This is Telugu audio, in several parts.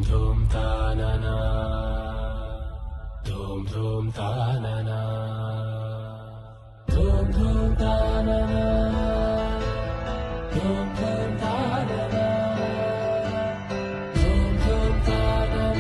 धूम तानना धूम तानना धूम तानना धूम तानना धूम तानना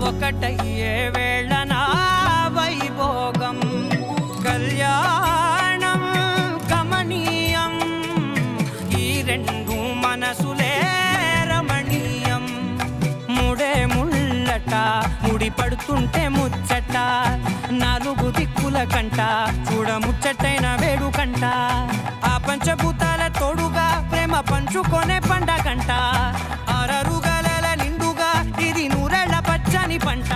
ఒకటయ్యే వేళన వైభోగం కళ్యాణం కమనీయం ఈ రెండు మనసులే రమణీయం ముడే ముళ్ళట ముడి పడుతుంటే ముచ్చట నాలుగు దిక్కుల కంట చూడ ముచ్చటైన వేడుకంట ఆ పంచభూతాల తోడుగా ప్రేమ పంచుకొనే పండగంట అరరుగల నిండుగా ఇది నూరెళ్ళ పచ్చని పంట